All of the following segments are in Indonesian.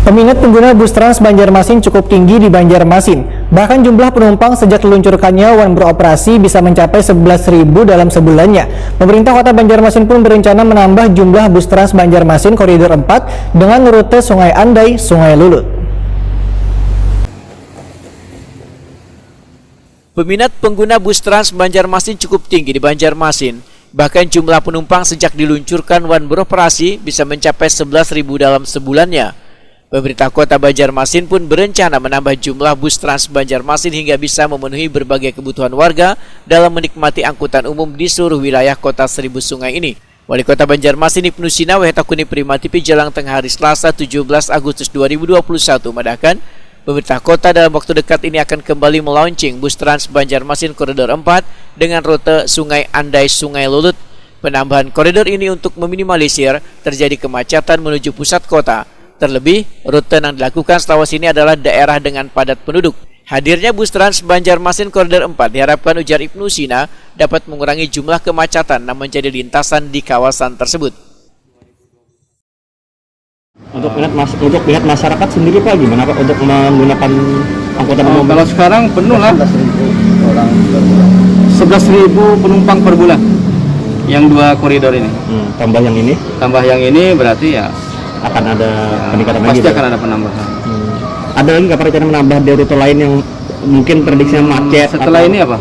Peminat pengguna bus Trans Banjarmasin cukup tinggi di Banjarmasin. Bahkan jumlah penumpang sejak diluncurkannya One beroperasi bisa mencapai 11.000 dalam sebulannya. Pemerintah Kota Banjarmasin pun berencana menambah jumlah bus Trans Banjarmasin Koridor 4 dengan rute Sungai Andai, Sungai Lulut. Peminat pengguna bus Trans Banjarmasin cukup tinggi di Banjarmasin. Bahkan jumlah penumpang sejak diluncurkan One beroperasi bisa mencapai 11.000 dalam sebulannya. Pemerintah Kota Banjarmasin pun berencana menambah jumlah bus Trans Banjarmasin hingga bisa memenuhi berbagai kebutuhan warga dalam menikmati angkutan umum di seluruh wilayah Kota Seribu Sungai ini. Wali Kota Banjarmasin Ibnu Sina Wetakuni Prima TV Jelang Tengah hari Selasa 17 Agustus 2021 mengatakan pemerintah kota dalam waktu dekat ini akan kembali melaunching bus Trans Banjarmasin Koridor 4 dengan rute Sungai Andai Sungai Lulut. Penambahan koridor ini untuk meminimalisir terjadi kemacetan menuju pusat kota. Terlebih, rute yang dilakukan setawas ini adalah daerah dengan padat penduduk. Hadirnya bus Trans Banjarmasin Koridor 4 diharapkan ujar Ibnu Sina dapat mengurangi jumlah kemacetan yang menjadi lintasan di kawasan tersebut. Untuk lihat masyarakat sendiri Pak gimana Pak untuk menggunakan angkutan umum? Kalau sekarang penuh lah, 11.000 penumpang per bulan yang dua koridor ini. Tambah yang ini? Tambah yang ini berarti ya akan ada peningkatan lagi. Pasti akan ada penambahan. Ada lagi nggak rencana menambah di rute lain yang mungkin prediksinya macet? Setelah ini apa?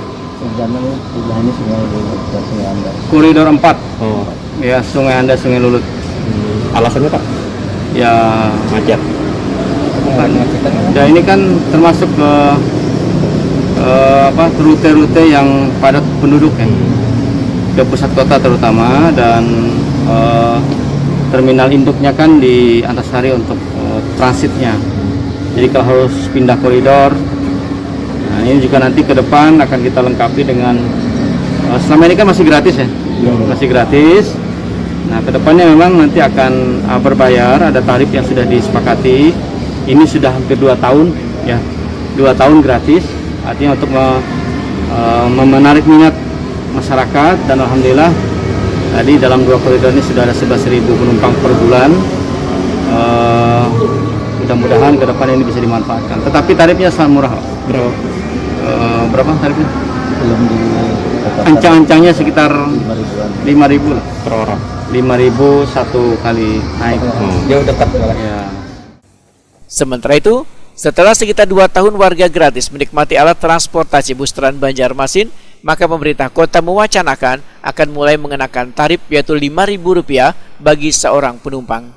Koridor 4. Oh. Ya, Sungai Andai Sungai Lulut. Alasannya Pak? Ya Macet. bukan. Ya ini kan termasuk rute-rute yang padat penduduk ya. Ke pusat kota terutama dan terminal induknya kan di Antasari untuk transitnya. Jadi kalau harus pindah koridor, nah ini juga nanti ke depan akan kita lengkapi dengan selama ini kan masih gratis ya, masih gratis. Nah kedepannya memang nanti akan berbayar, ada tarif yang sudah disepakati. Ini sudah hampir 2 tahun ya, 2 tahun gratis. Artinya untuk menarik minat masyarakat dan alhamdulillah. Tadi dalam 2 koridor ini sudah ada 11.000 penumpang per bulan. Mudah-mudahan ke depan ini bisa dimanfaatkan. Tetapi tarifnya sangat murah. Berapa tarifnya? Belum di ancang-ancangnya sekitar 5.000 lah Per orang. 5.000 satu kali naik. jauh dekat Ya. Sementara itu, setelah sekitar 2 tahun warga gratis menikmati alat transportasi bus Trans Banjarmasin, maka pemerintah kota mewacanakan akan mulai mengenakan tarif yaitu Rp5.000 bagi seorang penumpang.